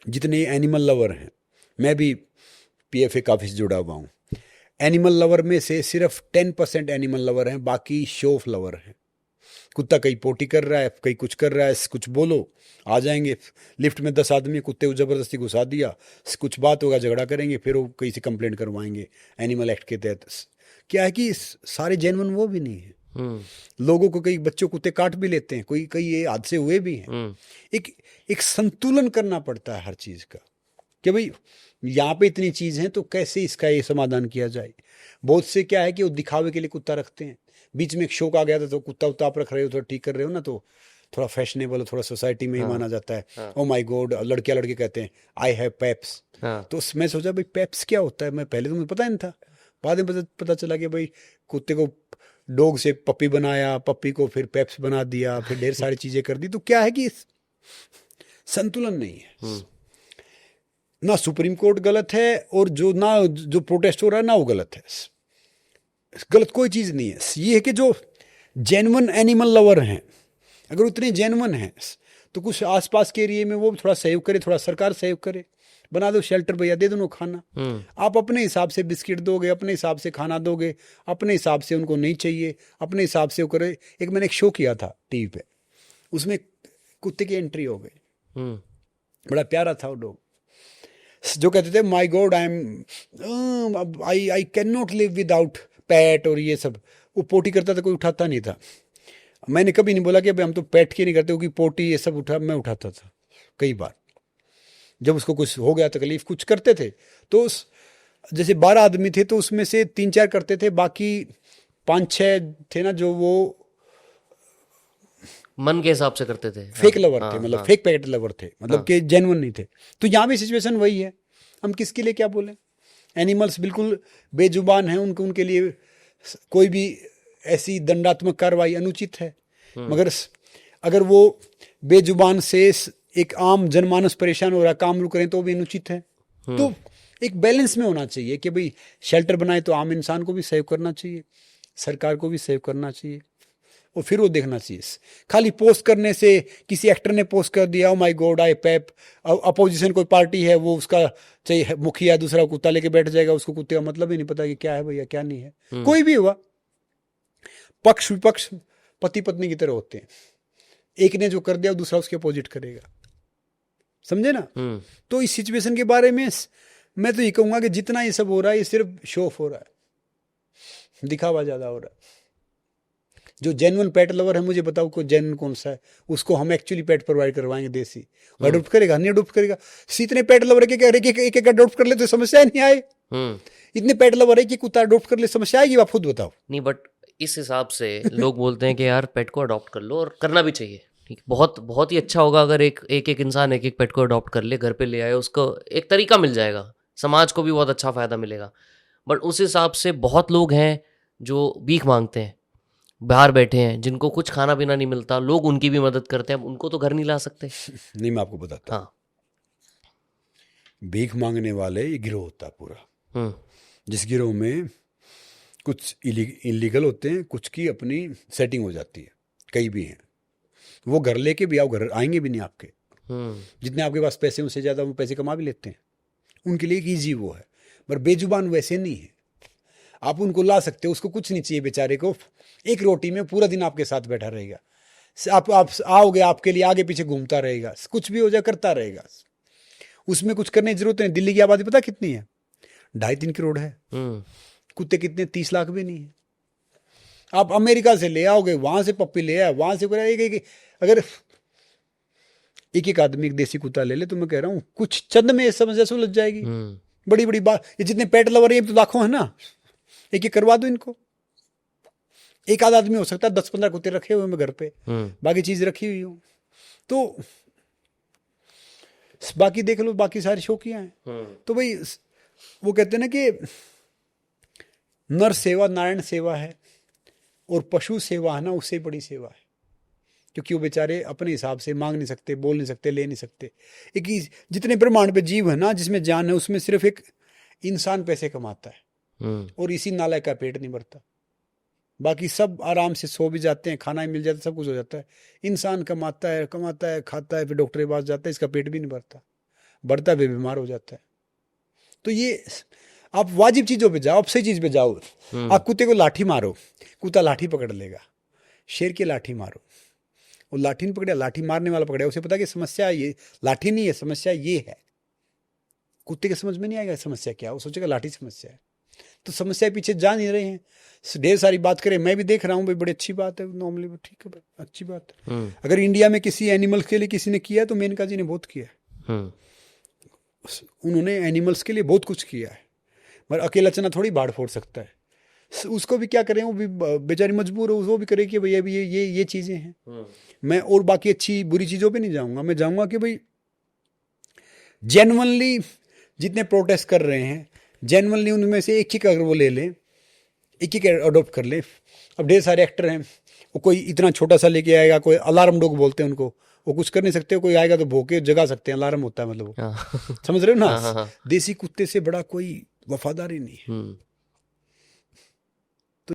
जितने animal lover हैं, मैं भी पीएफए काफ़ी से जुड़ा हुआ हूँ, एनिमल लवर में से सिर्फ 10% एनिमल लवर हैं, बाकी शो ऑफ लवर हैं। कुत्ता कहीं पोटी कर रहा है, कहीं कुछ कर रहा है, कुछ बोलो आ जाएंगे। लिफ्ट में 10 आदमी, कुत्ते को ज़बरदस्ती घुसा दिया, कुछ बात होगा, झगड़ा करेंगे, फिर वो कहीं से कंप्लेंट करवाएंगे एनिमल एक्ट के तहत। क्या है कि सारे जेन्युइन वो भी नहीं है। लोगों को, कई बच्चों कुत्ते काट भी लेते हैं, कोई कई ये हादसे हुए भी हैं। एक संतुलन करना पड़ता है हर चीज़ का, कि भाई यहाँ पे इतनी चीज़ हैं तो कैसे इसका ये समाधान किया जाए। बहुत से क्या है कि वो दिखावे के लिए कुत्ता रखते हैं। बीच में एक शौक आ गया था, तो कुत्ता उत्ता आप रख रहे हो, थोड़ा ठीक कर रहे हो ना, तो थोड़ा फैशनेबल, थोड़ा सोसाइटी में ही माना जाता है। ओ माय गॉड, लड़कियां लड़के कहते हैं आई हैव पेप्स। तो मैं सोचा भाई पेप्स क्या होता है, मैं पहले तो मुझे पता नहीं था, बाद में पता चला कि भाई कुत्ते को डॉग से पप्पी बनाया, पप्पी को फिर पेप्स बना दिया, फिर ढेर सारी चीजें कर दी। तो क्या है कि संतुलन नहीं है। ना सुप्रीम कोर्ट गलत है, और जो प्रोटेस्ट हो रहा है ना वो गलत है। गलत कोई चीज नहीं है। ये है कि जो जेन्युइन एनिमल लवर हैं, अगर उतने जेन्युइन हैं तो कुछ आसपास के एरिया में वो थोड़ा सहयोग करे, थोड़ा सरकार सहयोग करे, बना दो शेल्टर, भैया दे दो खाना। आप अपने हिसाब से बिस्किट दोगे, अपने हिसाब से खाना दोगे, अपने हिसाब से उनको नहीं चाहिए, अपने हिसाब से वो करे। मैंने एक शो किया था टीवी पे, उसमें कुत्ते की एंट्री हो गई, बड़ा प्यारा था वो डॉग, जो कहते थे my god I can not live without pet, और ये सब। वो पोटी करता था, कोई उठाता नहीं था। मैंने कभी नहीं बोला कि भाई हम तो पैट की नहीं करते, क्योंकि पोटी ये सब मैं उठाता था कई बार। जब उसको कुछ हो गया तकलीफ, कुछ करते थे, तो जैसे 12 आदमी थे तो उसमें से 3-4 करते थे, बाकी 5-6 थे ना जो वो मन के हिसाब से करते थे, फेक लवर थे, मतलब फेक पैकेट लवर थे, मतलब कि जेन्युइन नहीं थे। तो यहाँ भी सिचुएशन वही है, हम किसके लिए क्या बोले। एनिमल्स बिल्कुल बेजुबान हैं, उनके लिए कोई भी ऐसी दंडात्मक कार्रवाई अनुचित है, मगर अगर वो बेजुबान से एक आम जनमानस परेशान हो रहा, काम करें तो भी अनुचित है। तो एक बैलेंस में होना चाहिए कि भाई शेल्टर बनाए तो आम इंसान को भी सहयोग करना चाहिए, सरकार को भी सहयोग करना चाहिए, और फिर वो देखना चाहिए। खाली पोस्ट करने से, किसी एक्टर ने पोस्ट कर दिया, oh my God I Pep, opposition कोई पार्टी है, वो उसका चाहिए मुखिया दूसरा कुत्ता लेके बैठ जाएगा, उसको कुत्ते का मतलब ही नहीं पता कि क्या है भैया क्या नहीं है। कोई भी हुआ, पक्ष विपक्ष पति पत्नी की तरह होते हैं, एक ने जो कर दिया दूसरा उसके अपोजिट करेगा, समझे ना। तो इस सिचुएशन के बारे में मैं तो ये कहूंगा कि जितना ये सब हो रहा है, ये सिर्फ शो ऑफ हो रहा है, दिखावा ज्यादा हो रहा है। जो जेन्युइन पेट लवर है, मुझे बताओ को जेन्युइन कौन सा है, उसको हम एक्चुअली पेट प्रोवाइड करवाएंगे देसी, अडोप्ट करेगा नहीं अडोप्ट करेगा। इतने पेट लवर है कि एक अडोप्ट कर ले तो समस्या नहीं आए। इतने पेट लवर है कि कुत्ता अडोप्ट कर ले, समस्या आएगी, आप खुद बताओ। नहीं, बट इस हिसाब से लोग बोलते हैं कि यार पेट को अडॉप्ट कर लो, और करना भी चाहिए। ठीक, बहुत बहुत ही अच्छा होगा अगर एक इंसान एक पेट को अडॉप्ट कर ले, घर पे ले आए, उसको एक तरीका मिल जाएगा, समाज को भी बहुत अच्छा फायदा मिलेगा। बट उस हिसाब से बहुत लोग हैं जो भीख मांगते हैं, बाहर बैठे हैं, जिनको कुछ खाना पीना नहीं मिलता, लोग उनकी भी मदद करते हैं, उनको तो घर नहीं ला सकते। नहीं, मैं आपको बताता हूँ। भीख मांगने वाले ये गिरोह होता है पूरा, जिस गिरोह में कुछ इलीगल होते हैं, कुछ की अपनी सेटिंग हो जाती है, कई भी हैं वो घर लेके भी आओ, घर आएंगे भी नहीं आपके। जितने आपके पास पैसे उससे ज़्यादा वो पैसे कमा भी लेते हैं, उनके लिए एक ईजी वो है। पर बेजुबान वैसे नहीं है, आप उनको ला सकते हो, उसको कुछ नहीं चाहिए बेचारे को, एक रोटी में पूरा दिन आपके साथ बैठा रहेगा, आप आओगे आपके लिए आगे पीछे घूमता रहेगा, कुछ भी हो जाए करता रहेगा, उसमें कुछ करने की जरूरत नहीं। दिल्ली की आबादी पता कितनी है? 2.5-3 करोड़ है। कुत्ते कितने? 30 लाख भी नहीं है। आप अमेरिका से ले आओगे, वहां से पप्पी ले आए, वहां से अगर एक आदमी एक देसी कुत्ता ले ले, तो मैं कह रहा हूँ कुछ चंद में समस्या सुलझ जाएगी। बड़ी बड़ी बात, ये जितने पेट लवर है तो लाखों है ना, एक करवा दो इनको। एक आध आदमी हो सकता है 10-15 कुत्ते रखे हुए मैं घर पे, बाकी चीज रखी हुई हो, तो बाकी देख लो, बाकी सारी शौकियां हैं। तो भाई वो कहते हैं ना कि नर सेवा नारायण सेवा है, और पशु सेवा है ना उससे बड़ी सेवा है, क्योंकि वो बेचारे अपने हिसाब से मांग नहीं सकते, बोल नहीं सकते, ले नहीं सकते। एक जितने ब्रह्मांड पे जीव है ना, जिसमें जान है, उसमें सिर्फ एक इंसान पैसे कमाता है, और इसी नालायक का पेट नहीं भरता। बाकी सब आराम से सो भी जाते हैं, खाना ही मिल जाता है, सब कुछ हो जाता है। इंसान कमाता है, खाता है, फिर डॉक्टर के पास जाता है, इसका पेट भी नहीं भरता। बढ़ता हुए बीमार हो जाता है। तो ये आप वाजिब चीज़ों पे जाओ, आप सही चीज़ पे जाओ। आप कुत्ते को लाठी मारो, कुत्ता लाठी पकड़ लेगा। शेर की लाठी मारो, वो लाठी नहीं पकड़े, लाठी मारने वाला पकड़े। उसे पता कि समस्या ये लाठी नहीं है, समस्या ये है। कुत्ते के समझ में नहीं आएगा समस्या क्या, वो सोचेगा लाठी समस्या है। तो समस्या पीछे जा नहीं रहे हैं, ढेर सारी बात करें। मैं भी देख रहा हूँ भाई, बड़ी अच्छी बात है, नॉर्मली ठीक है, अच्छी बात है। अगर इंडिया में किसी एनिमल्स के लिए किसी ने किया तो मेनका जी ने बहुत किया है। उन्होंने एनिमल्स के लिए बहुत कुछ किया है, मगर अकेला चना थोड़ी बाढ़ फोड़ सकता है। उसको भी क्या करें, वो भी बेचारी मजबूर हो, वो भी करे कि भाई अभी ये चीज़ें हैं। मैं और बाकी अच्छी बुरी चीज़ों पे नहीं जाऊंगा, मैं जाऊंगा कि भाई जेन्युइनली जितने प्रोटेस्ट कर रहे हैं, जेन्युइनली उनमें से एक अगर वो ले लें, एक अडोप्ट कर ले। अब ढेर सारे एक्टर हैं, वो कोई इतना छोटा सा लेके आएगा, कोई अलार्म डॉग बोलते हैं उनको, वो कुछ कर नहीं सकते, कोई आएगा तो भौंके जगा सकते हैं, अलार्म होता है मतलब वो। समझ रहे हो ना। देसी कुत्ते से बड़ा कोई वफादार ही नहीं है।